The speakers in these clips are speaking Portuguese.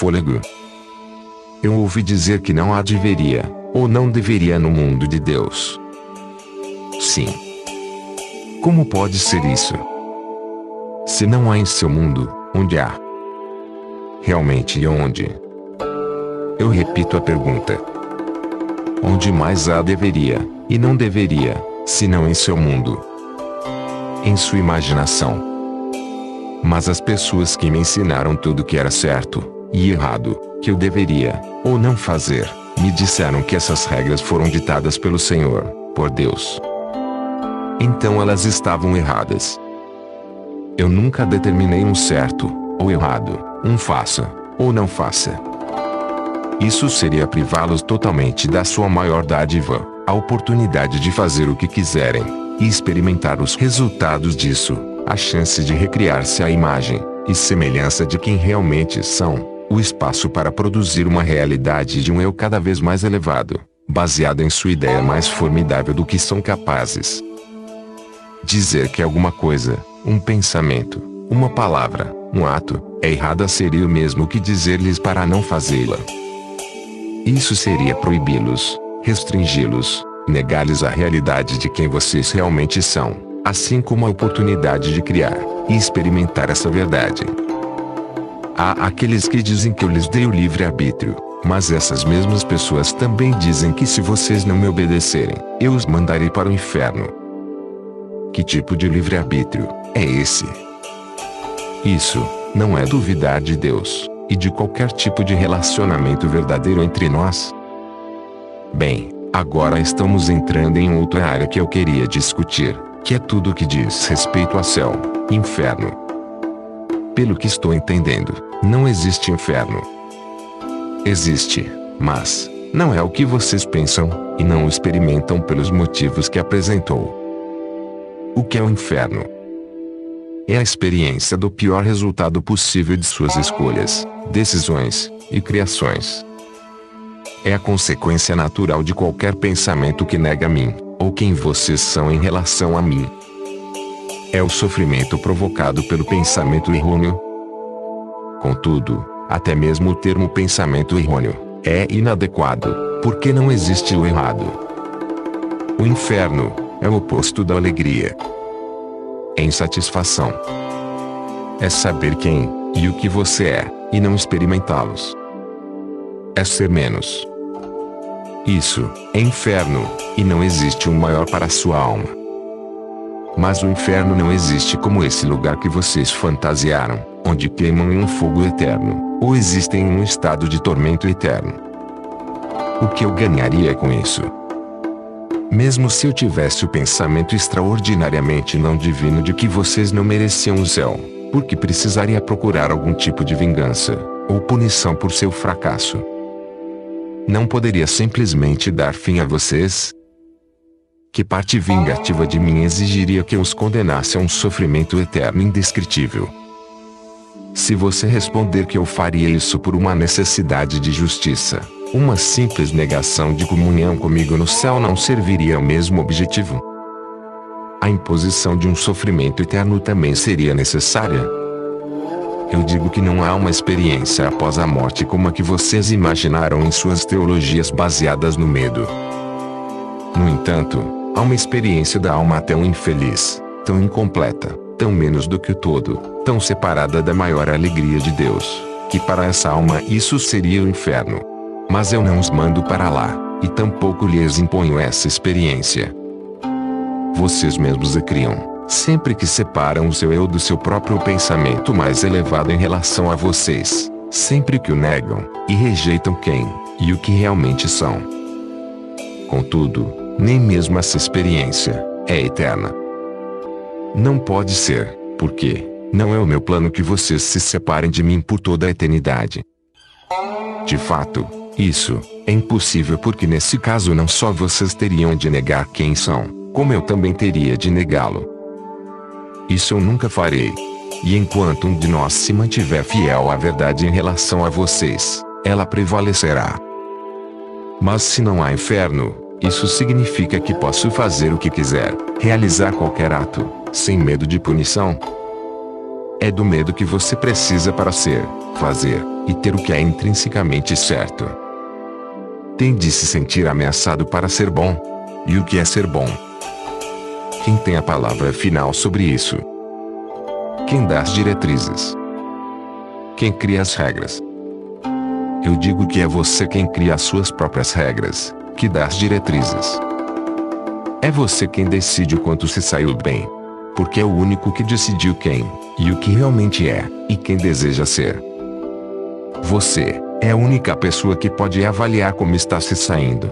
Fôlego. Eu ouvi dizer que não há deveria, ou não deveria no mundo de Deus. Sim. Como pode ser isso? Se não há em seu mundo, onde há? Realmente onde? Eu repito a pergunta. Onde mais há deveria, e não deveria, se não em seu mundo? Em sua imaginação. Mas as pessoas que me ensinaram tudo que era certo e errado, que eu deveria ou não fazer, me disseram que essas regras foram ditadas pelo Senhor, por Deus. Então elas estavam erradas. Eu nunca determinei um certo ou errado, um faça ou não faça. Isso seria privá-los totalmente da sua maior dádiva, a oportunidade de fazer o que quiserem e experimentar os resultados disso, a chance de recriar-se à imagem e semelhança de quem realmente são, o espaço para produzir uma realidade de um eu cada vez mais elevado, baseada em sua ideia mais formidável do que são capazes. Dizer que alguma coisa, um pensamento, uma palavra, um ato, é errada seria o mesmo que dizer-lhes para não fazê-la. Isso seria proibi-los, restringi-los, negar-lhes a realidade de quem vocês realmente são, assim como a oportunidade de criar e experimentar essa verdade. Há aqueles que dizem que eu lhes dei o livre-arbítrio, mas essas mesmas pessoas também dizem que se vocês não me obedecerem, eu os mandarei para o inferno. Que tipo de livre-arbítrio é esse? Isso não é duvidar de Deus e de qualquer tipo de relacionamento verdadeiro entre nós? Bem, agora estamos entrando em outra área que eu queria discutir, que é tudo o que diz respeito a céu, inferno. Pelo que estou entendendo, não existe inferno. Existe, mas não é o que vocês pensam, e não o experimentam pelos motivos que apresentou. O que é o inferno? É a experiência do pior resultado possível de suas escolhas, decisões e criações. É a consequência natural de qualquer pensamento que nega a mim, ou quem vocês são em relação a mim. É o sofrimento provocado pelo pensamento errôneo. Contudo, até mesmo o termo pensamento errôneo é inadequado, porque não existe o errado. O inferno é o oposto da alegria. É insatisfação. É saber quem e o que você é, e não experimentá-los. É ser menos. Isso é inferno, e não existe um maior para a sua alma. Mas o inferno não existe como esse lugar que vocês fantasiaram, onde queimam em um fogo eterno, ou existem em um estado de tormento eterno. O que eu ganharia com isso? Mesmo se eu tivesse o pensamento extraordinariamente não divino de que vocês não mereciam o céu, porque precisaria procurar algum tipo de vingança, ou punição por seu fracasso. Não poderia simplesmente dar fim a vocês? Que parte vingativa de mim exigiria que eu os condenasse a um sofrimento eterno indescritível? Se você responder que eu faria isso por uma necessidade de justiça, uma simples negação de comunhão comigo no céu não serviria ao mesmo objetivo? A imposição de um sofrimento eterno também seria necessária? Eu digo que não há uma experiência após a morte como a que vocês imaginaram em suas teologias baseadas no medo. No entanto, há uma experiência da alma tão infeliz, tão incompleta, tão menos do que o todo, tão separada da maior alegria de Deus, que para essa alma isso seria o inferno. Mas eu não os mando para lá, e tampouco lhes imponho essa experiência. Vocês mesmos a criam, sempre que separam o seu eu do seu próprio pensamento mais elevado em relação a vocês, sempre que o negam, e rejeitam quem e o que realmente são. Contudo, nem mesmo essa experiência é eterna. Não pode ser, porque não é o meu plano que vocês se separem de mim por toda a eternidade. De fato, isso é impossível porque nesse caso não só vocês teriam de negar quem são, como eu também teria de negá-lo. Isso eu nunca farei. E enquanto um de nós se mantiver fiel à verdade em relação a vocês, ela prevalecerá. Mas se não há inferno, isso significa que posso fazer o que quiser, realizar qualquer ato, sem medo de punição? É do medo que você precisa para ser, fazer, e ter o que é intrinsecamente certo. Tem de se sentir ameaçado para ser bom. E o que é ser bom? Quem tem a palavra final sobre isso? Quem dá as diretrizes? Quem cria as regras? Eu digo que é você quem cria as suas próprias regras, que dá as diretrizes. É você quem decide o quanto se saiu bem. Porque é o único que decidiu quem, e o que realmente é, e quem deseja ser. Você é a única pessoa que pode avaliar como está se saindo.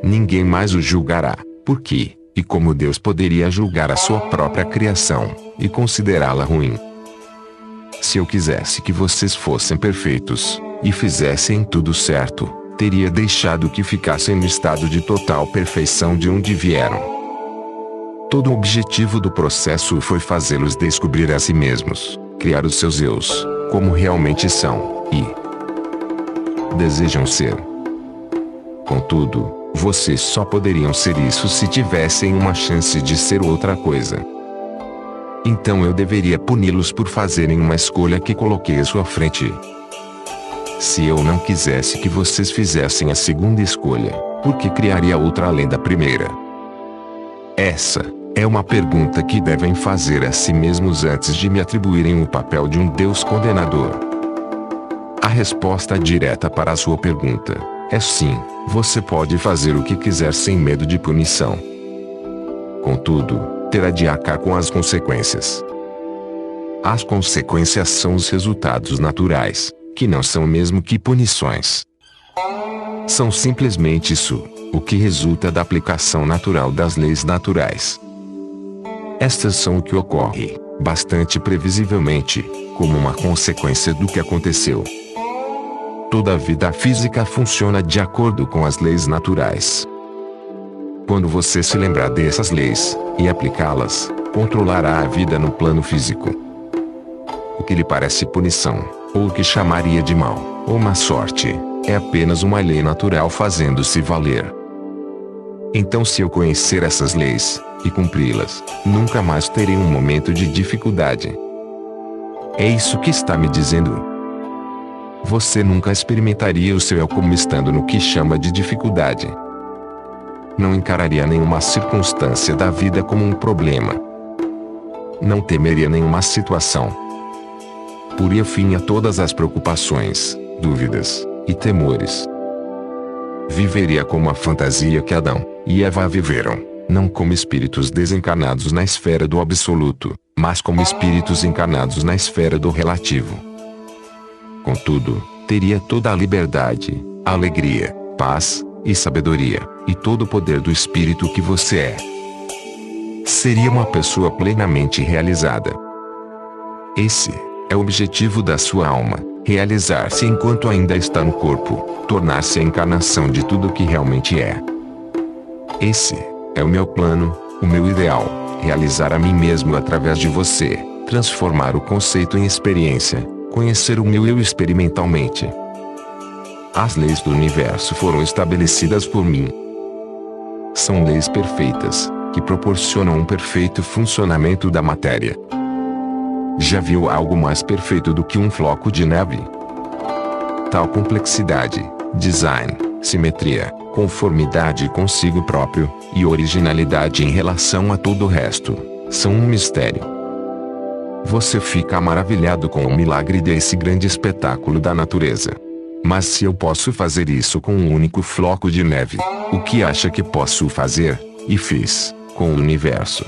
Ninguém mais o julgará, porque, e como Deus poderia julgar a sua própria criação, e considerá-la ruim? Se eu quisesse que vocês fossem perfeitos, e fizessem tudo certo, teria deixado que ficassem no estado de total perfeição de onde vieram. Todo o objetivo do processo foi fazê-los descobrir a si mesmos, criar os seus eus, como realmente são, e desejam ser. Contudo, vocês só poderiam ser isso se tivessem uma chance de ser outra coisa. Então eu deveria puni-los por fazerem uma escolha que coloquei à sua frente. Se eu não quisesse que vocês fizessem a segunda escolha, por que criaria outra além da primeira? Essa é uma pergunta que devem fazer a si mesmos antes de me atribuírem o papel de um Deus condenador. A resposta direta para a sua pergunta é sim, você pode fazer o que quiser sem medo de punição. Contudo, terá de arcar com as consequências. As consequências são os resultados naturais, que não são o mesmo que punições. São simplesmente isso, o que resulta da aplicação natural das leis naturais. Estas são o que ocorre, bastante previsivelmente, como uma consequência do que aconteceu. Toda a vida física funciona de acordo com as leis naturais. Quando você se lembrar dessas leis, e aplicá-las, controlará a vida no plano físico. O que lhe parece punição, ou o que chamaria de mal, ou má sorte, é apenas uma lei natural fazendo-se valer. Então, se eu conhecer essas leis, e cumpri-las, nunca mais terei um momento de dificuldade. É isso que está me dizendo? Você nunca experimentaria o seu eu como estando no que chama de dificuldade. Não encararia nenhuma circunstância da vida como um problema. Não temeria nenhuma situação. Poria fim a todas as preocupações, dúvidas e temores. Viveria como a fantasia que Adão e Eva viveram, não como espíritos desencarnados na esfera do absoluto, mas como espíritos encarnados na esfera do relativo. Contudo, teria toda a liberdade, alegria, paz e sabedoria, e todo o poder do espírito que você é. Seria uma pessoa plenamente realizada. Esse é o objetivo da sua alma, realizar-se enquanto ainda está no corpo, tornar-se a encarnação de tudo o que realmente é. Esse é o meu plano, o meu ideal, realizar a mim mesmo através de você, transformar o conceito em experiência, conhecer o meu eu experimentalmente. As leis do universo foram estabelecidas por mim. São leis perfeitas, que proporcionam um perfeito funcionamento da matéria. Já viu algo mais perfeito do que um floco de neve? Tal complexidade, design, simetria, conformidade consigo próprio, e originalidade em relação a todo o resto, são um mistério. Você fica maravilhado com o milagre desse grande espetáculo da natureza. Mas se eu posso fazer isso com um único floco de neve, o que acha que posso fazer, e fiz, com o universo?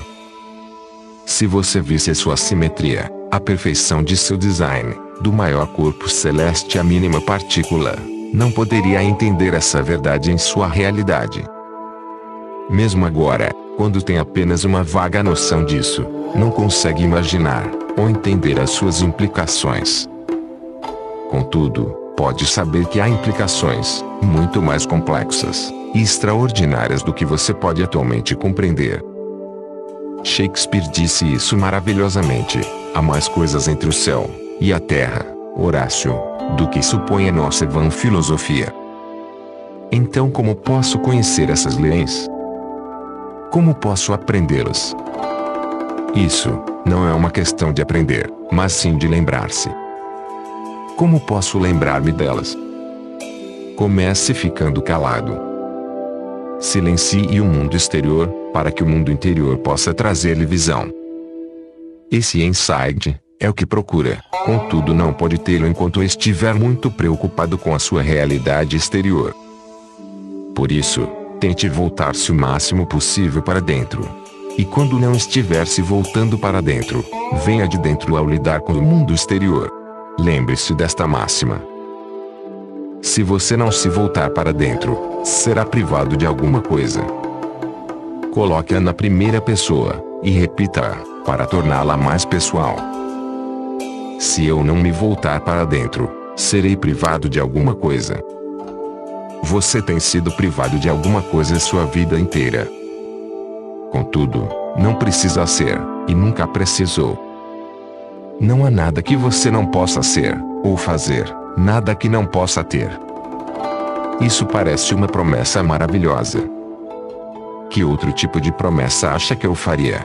Se você visse a sua simetria, a perfeição de seu design, do maior corpo celeste à mínima partícula, não poderia entender essa verdade em sua realidade. Mesmo agora, quando tem apenas uma vaga noção disso, não consegue imaginar, ou entender as suas implicações. Contudo, pode saber que há implicações, muito mais complexas, e extraordinárias do que você pode atualmente compreender. Shakespeare disse isso maravilhosamente: há mais coisas entre o céu e a terra, Horácio, do que supõe a nossa vã filosofia. Então, como posso conhecer essas leis? Como posso aprendê-las? Isso não é uma questão de aprender, mas sim de lembrar-se. Como posso lembrar-me delas? Comece ficando calado. Silencie o mundo exterior, para que o mundo interior possa trazer-lhe visão. Esse insight é o que procura, contudo não pode tê-lo enquanto estiver muito preocupado com a sua realidade exterior. Por isso, tente voltar-se o máximo possível para dentro. E quando não estiver se voltando para dentro, venha de dentro ao lidar com o mundo exterior. Lembre-se desta máxima. Se você não se voltar para dentro, será privado de alguma coisa. Coloque-a na primeira pessoa, e repita-a, para torná-la mais pessoal. Se eu não me voltar para dentro, serei privado de alguma coisa. Você tem sido privado de alguma coisa sua vida inteira. Contudo, não precisa ser, e nunca precisou. Não há nada que você não possa ser, ou fazer, nada que não possa ter. Isso parece uma promessa maravilhosa. Que outro tipo de promessa acha que eu faria?